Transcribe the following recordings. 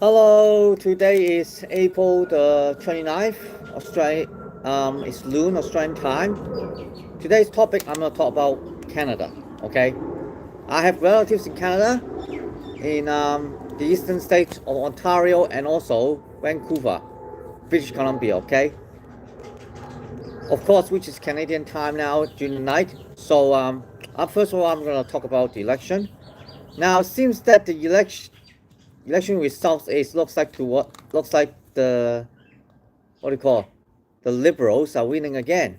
Hello, today is April the 29th, Australia, it's noon Australian time. Today's topic, I'm going to talk about Canada, okay? I have relatives in Canada, in the eastern states of Ontario and also Vancouver, British Columbia, okay? Of course, which is Canadian time now during the night. So, first of all, I'm going to talk about the election. Now, it seems that the election results is looks like the what do you call the Liberals are winning again.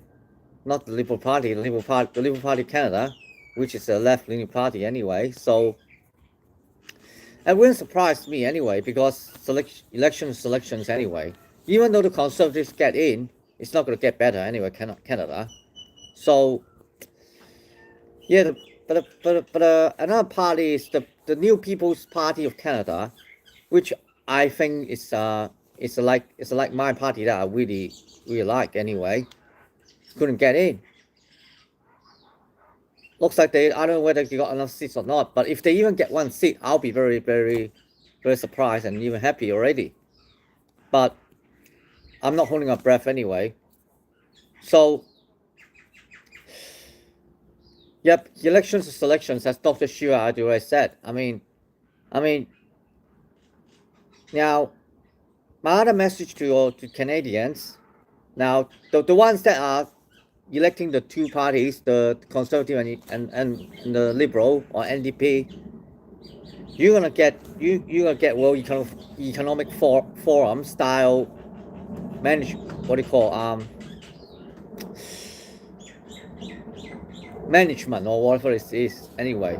Not the Liberal Party, the Liberal Party of Canada, which is a left-leaning party anyway. So it wouldn't surprise me anyway because selections anyway. Even though the Conservatives get in, it's not going to get better anyway. Canada. So yeah, but another party is the New People's Party of Canada, which I think is like my party that I really like anyway. Couldn't get in. Looks like they I don't know whether they got enough seats or not, but if they even get one seat, I'll be very surprised and even happy already. But I'm not holding my breath anyway. So yep, elections are selections, as Dr. Shua already said. I mean now my other message to Canadians now the ones that are electing the two parties, the Conservative and the Liberal or NDP, you're gonna get World Economic Forum style manage what do you call management or whatever it is anyway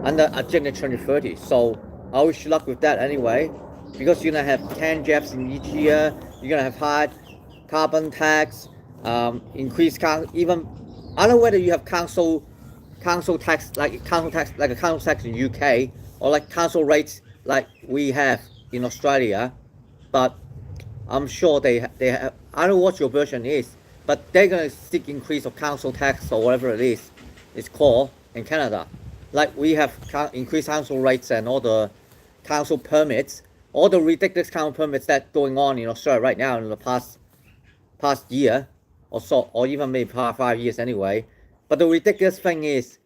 under Agenda 2030. So I wish you luck with that anyway, because you're gonna have 10 jabs in each year. You're gonna have high carbon tax, increased even I don't know whether you have council tax like a council tax in UK or like council rates like we have in Australia, but I'm sure they have, I don't know what your version is, but they're gonna seek increase of council tax or whatever it is it's called in Canada. Like we have increased council rates and all the council permits, all the ridiculous council permits that going on in Australia right now in the past year or so, or even maybe past 5 years anyway. But the ridiculous thing is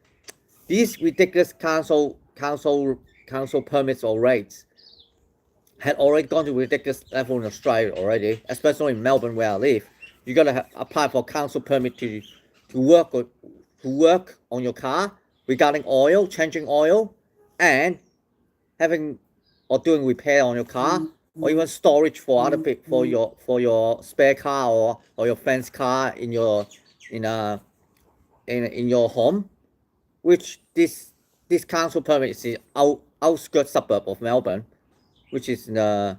these ridiculous council permits or rates had already gone to ridiculous level in Australia already, especially in Melbourne where I live. You gotta apply for council permit to work to work on your car regarding oil, changing oil, and having or doing repair on your car, or even storage for other people for your spare car or your friend's car in your in a in your home, which this council permit is the outskirts suburb of Melbourne, which is in the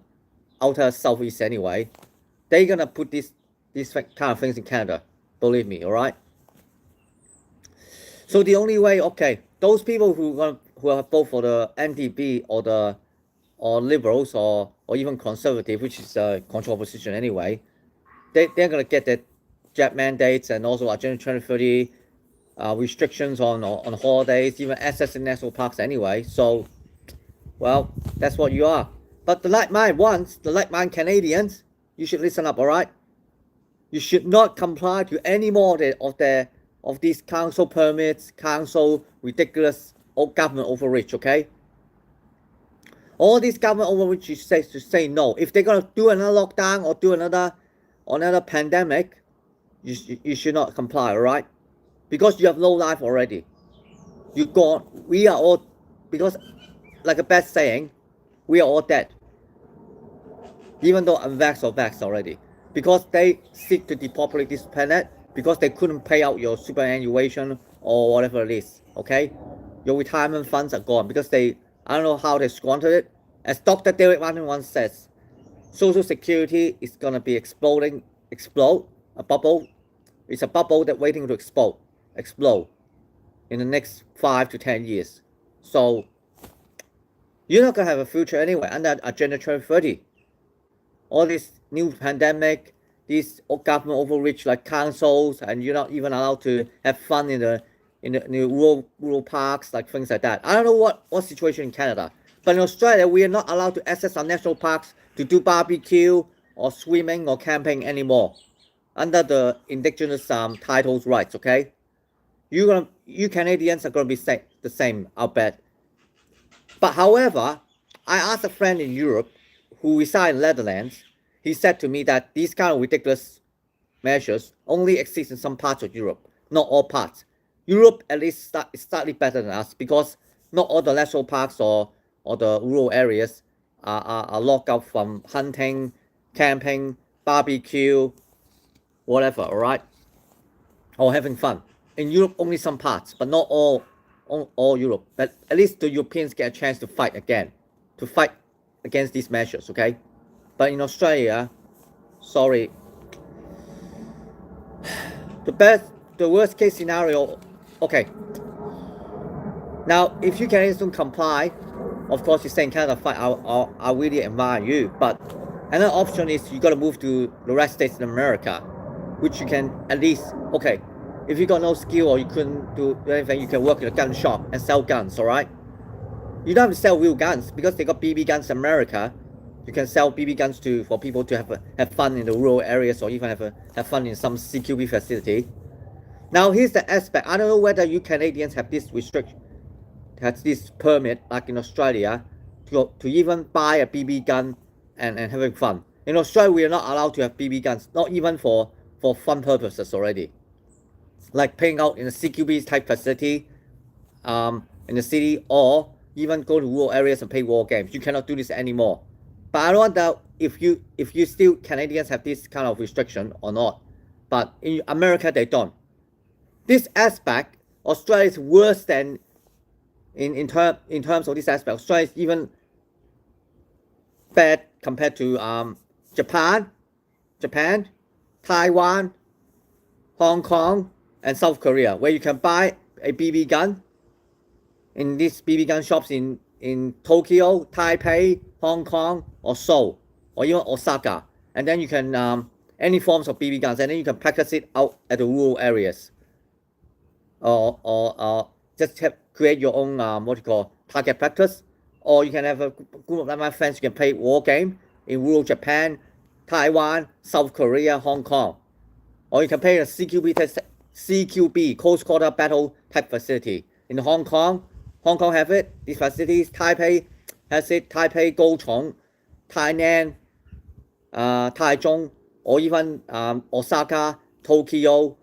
outer southeast anyway. They're gonna put these kind of things in Canada. Believe me, all right. So the only way, okay, those people who are both for the NDP or liberals or even conservative, which is a control position anyway, they're gonna get that jab mandates and also Agenda 2030 restrictions on holidays, even access to national parks anyway. So, well, that's what you are. But the like mind Canadians, you should listen up, all right? You should not comply to any more of these council permits, council ridiculous government overreach, okay? All these government overreach you say to say no. If they're gonna do another lockdown or do another pandemic, you should not comply, all right? Because you have no life already. You gone. We are all because like a bad saying, we are all dead. Even though I'm vaxxed or vaxxed already. Because they seek to depopulate this planet because they couldn't pay out your superannuation or whatever it is. Okay? Your retirement funds are gone because I don't know how they squandered it. As Dr. David Martin once says, Social Security is gonna be explode, a bubble. It's a bubble that's waiting to explode in the next 5 to 10 years. So you're not gonna have a future anyway under Agenda 2030. All this new pandemic, these government overreach like councils, and you're not even allowed to have fun in the rural parks, like things like that. I don't know what situation in Canada, But in Australia, we are not allowed to access our national parks to do barbecue or swimming or camping anymore under the indigenous titles rights, okay? You Canadians are gonna be the same, I'll bet. But however, I asked a friend in Europe who resides in Netherlands. He said to me that these kind of ridiculous measures only exist in some parts of Europe, not all parts. Europe at least is slightly better than us because not all the national parks or the rural areas are locked up from hunting, camping, barbecue, whatever, all right? Or having fun. In Europe, only some parts, but not all Europe. But at least the Europeans get a chance to fight against these measures, okay? But in Australia, sorry, the worst case scenario, okay. Now, if you Canadians don't comply, of course you stay in Canada, fine, I'll really admire you. But another option is you gotta move to the rest states in America, which you can at least, okay, if you got no skill or you couldn't do anything, you can work in a gun shop and sell guns, alright? You don't have to sell real guns because they got BB guns in America. You can sell BB guns for people to have fun in the rural areas or even have fun in some CQB facility. Now here's the aspect. I don't know whether you Canadians have this restriction, has this permit like in Australia to even buy a BB gun and having fun. In Australia, we are not allowed to have BB guns, not even for fun purposes already. Like paying out in a CQB type facility in the city, or even go to rural areas and play war games. You cannot do this anymore. But I don't wonder if you still Canadians have this kind of restriction or not. But in America they don't. This aspect, Australia is worse than in terms of this aspect. Australia is even bad compared to Japan, Taiwan, Hong Kong, and South Korea, where you can buy a BB gun in these BB gun shops in Tokyo, Taipei, Hong Kong, or Seoul, or even Osaka. And then you can, any forms of BB guns, and then you can practice it out at the rural areas. Or just create your own, target practice. Or you can have a group of my friends, you can play war game in rural Japan, Taiwan, South Korea, Hong Kong. Or you can play a CQB, Close Quarter Battle type facility. In Hong Kong have it, these facilities. Taipei has it, Taipei, Kaohsiung, Tainan, Taichung, or even Osaka, Tokyo.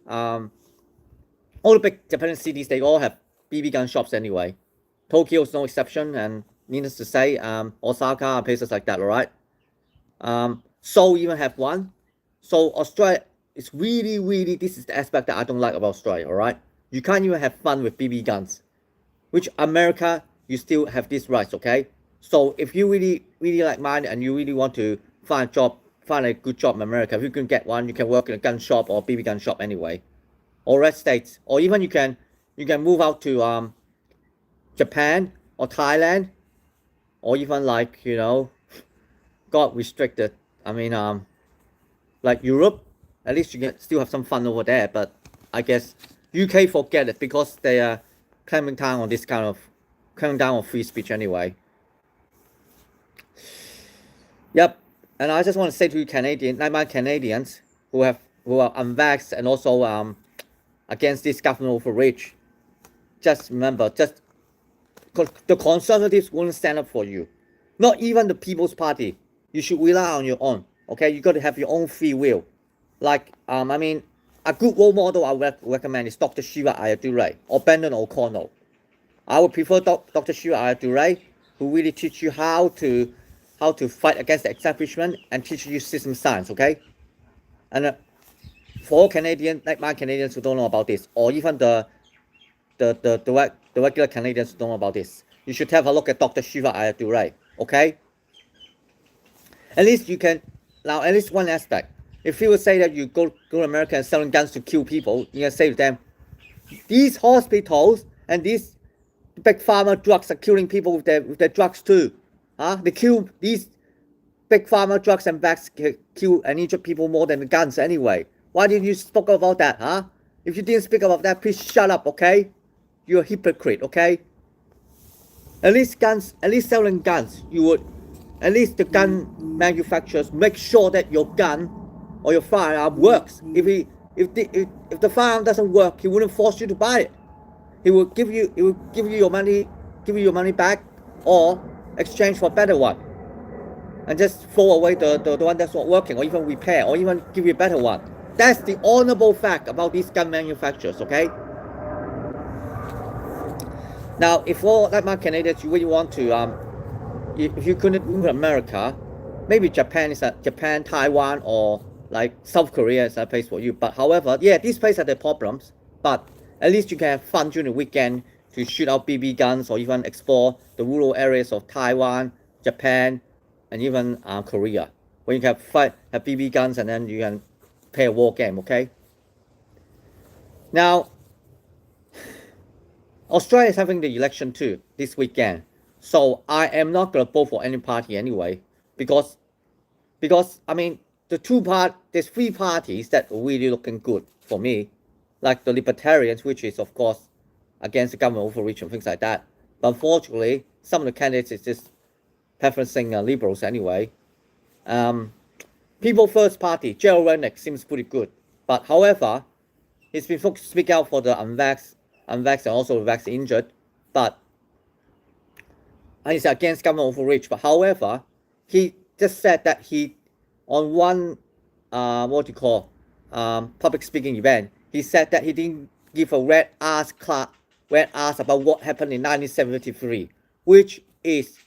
All the big Japanese cities, they all have BB gun shops anyway. Tokyo is no exception, and needless to say, Osaka and places like that, alright? Seoul even have one. So Australia, it's really, this is the aspect that I don't like about Australia, alright? You can't even have fun with BB guns. Which America, you still have these rights, okay? So if you really like mine and you really want to find a good job in America, if you can get one, you can work in a gun shop or BB gun shop anyway. Or red states. Or even you can move out to Japan or Thailand, or even like, got restricted. I mean, like Europe, at least you can still have some fun over there. But I guess UK forget it because they are clamping down on free speech anyway. Yep, and I just want to say to you Canadians who are unvaxxed and also against this government overreach, just remember, the conservatives won't stand up for you. Not even the People's Party. You should rely on your own. Okay, you got to have your own free will. Like I mean, a good role model I would recommend is Dr. Shiva Ayyadurai or Brendan O'Connell. I would prefer Dr. Shiva Ayyadurai, who really teach you how to fight against the establishment and teach you system science. Okay, and for Canadians, like my Canadians who don't know about this, or even the regular Canadians who don't know about this, you should have a look at Dr. Shiva Ayyadurai. Okay, at least you can now at least one aspect. If you would say that you go to America and selling guns to kill people, you can say to them, these hospitals and these big pharma drugs are killing people with their drugs too. They kill these big pharma drugs and vaccines kill and injure people more than the guns anyway. Why didn't you speak about that, If you didn't speak about that, please shut up, okay? You're a hypocrite, okay? At least selling guns, you would, at least the gun manufacturers make sure that your gun or your firearm works. If the firearm doesn't work, he wouldn't force you to buy it. He will give you your money back, or exchange for a better one, and just throw away the one that's not working, or even repair, or even give you a better one. That's the honorable fact about these gun manufacturers, okay? Now, if for like my Canadians, you really want to, if you couldn't move to America, maybe Japan, Taiwan, or like South Korea is a place for you. But however, yeah, these places have their problems, but at least you can have fun during the weekend to shoot out BB guns, or even explore the rural areas of Taiwan, Japan, and even Korea, where you can have BB guns, and then you can play a war game, okay? Now, Australia is having the election too this weekend, so I am not gonna vote for any party anyway, because I mean there's three parties that are really looking good for me, like the Libertarians, which is of course against the government overreach and things like that. But unfortunately, some of the candidates is just preferencing liberals anyway. People First Party, Gerald Rennick seems pretty good, but however, he's been speak out for the unvaxxed and also the vaccine injured, but he's against government overreach. But however, he just said that he, on one public speaking event, he said that he didn't give a red ass about what happened in 1973, which is,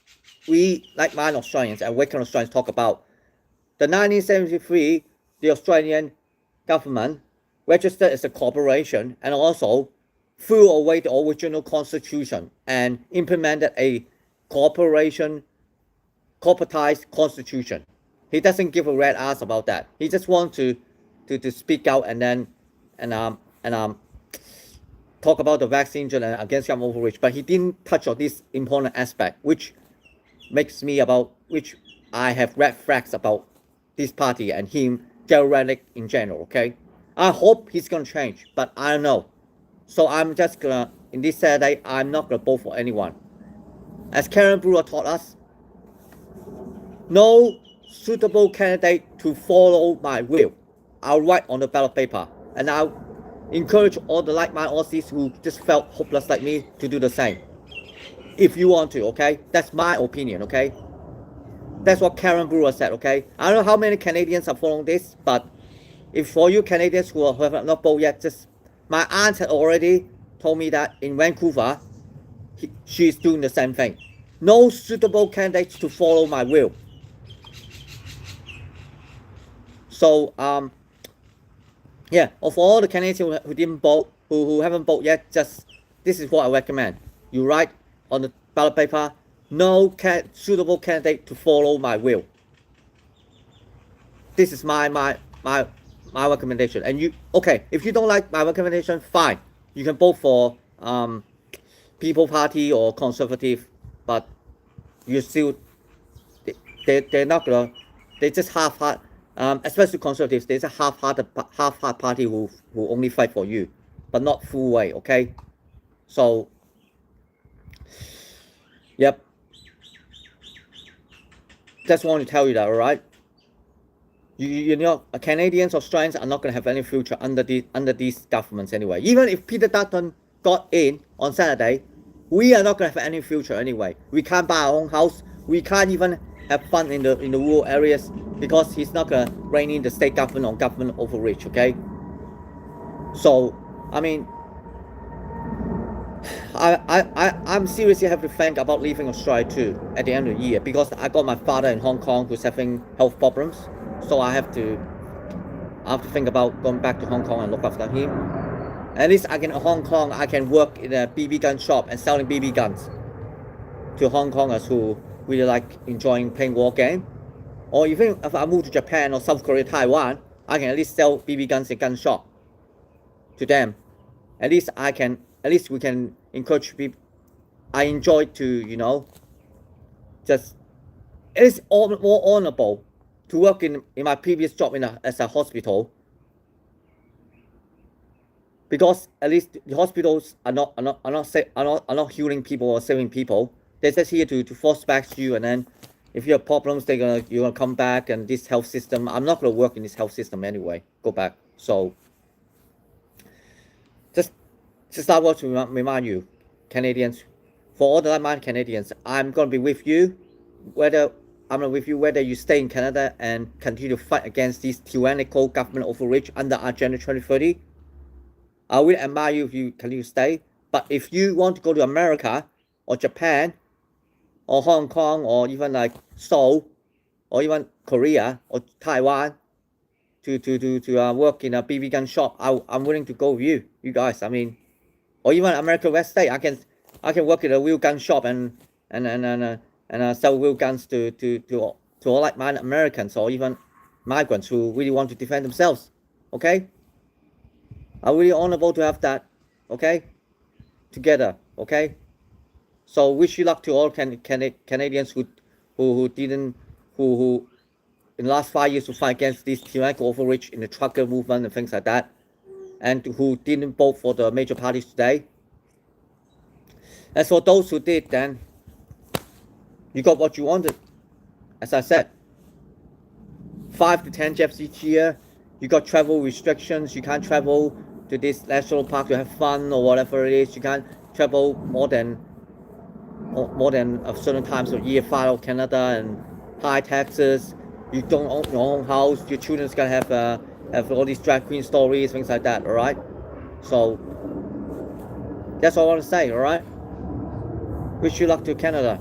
we like mind Australians and Western Australians talk about the 1973, the Australian government registered as a corporation and also threw away the original constitution and implemented a corporatized constitution. He doesn't give a red ass about that. He just wants to speak out and then talk about the vaccine and against government overreach, but he didn't touch on this important aspect, which I have red flags about this party and him, Gerald Rennick in general, okay? I hope he's gonna change, but I don't know. So I'm just gonna, in this Saturday, I'm not gonna vote for anyone. As Karen Brewer taught us, no suitable candidate to follow my will. I'll write on the ballot paper, and I'll encourage all the like-minded Aussies who just felt hopeless like me to do the same. If you want to, okay? That's my opinion, okay? That's what Karen Brewer said, okay? I don't know how many Canadians are following this, but if for you Canadians who have not voted yet, just, my aunt had already told me that in Vancouver, she's doing the same thing. No suitable candidates to follow my will. So, yeah, of all the candidates who didn't vote, who haven't voted yet, just, this is what I recommend. You write on the ballot paper, no suitable candidate to follow my will. This is my recommendation. And you, okay, if you don't like my recommendation, fine. You can vote for People Party or Conservative, but you still, they're not gonna, they just half-heart, especially Conservatives, there's a half-hearted party who only fight for you, but not full way, okay? So, yep. Just want to tell you that, alright? You know, Canadians, Australians are not going to have any future under these governments anyway. Even if Peter Dutton got in on Saturday, we are not going to have any future anyway. We can't buy our own house. We can't even have fun in the rural areas because he's not going to rein in the state government on government overreach, okay? So, I mean, I'm seriously have to think about leaving Australia too at the end of the year, because I got my father in Hong Kong who's having health problems. So I have to think about going back to Hong Kong and look after him. At least in Hong Kong, I can work in a BB gun shop and selling BB guns to Hong Kongers who really like enjoying playing war game. Or even if I move to Japan or South Korea, Taiwan, I can at least sell BB guns in gun shop to them. At least we can encourage people. I enjoy to, you know, just, it's more honorable to work in my previous job as a hospital, because at least the hospitals are not healing people or saving people. they're just here to force back you, and then if you have problems, you're gonna come back, and this health system, I'm not gonna work in this health system anyway. Go back. So just I want to remind you, Canadians, for all the like-minded Canadians, I'm gonna be with you, whether you stay in Canada and continue to fight against this tyrannical government overreach under Agenda 2030. I will admire you if you continue to stay. But if you want to go to America or Japan or Hong Kong or even like Seoul or even Korea or Taiwan to work in a BB gun shop, I'm willing to go with you guys. I mean, or even American West State, I can work in a wheel gun shop and sell wheel guns to all like-minded Americans or even migrants who really want to defend themselves. Okay, I'm really honorable to have that. Okay, together. Okay, so wish you luck to all Canadians who in the last 5 years to fight against this tyrannical overreach in the trucker movement and things like that, and who didn't vote for the major parties today. As for those who did, then you got what you wanted. As I said, 5 to 10 deaths each year. You got travel restrictions. You can't travel to this national park to have fun or whatever it is. You can't travel more than a certain times of year. Fly out Canada and high taxes. You don't own your own house. Your children's gonna have all these drag queen stories, things like that. All right. So that's all I want to say. All right. Wish you luck to Canada.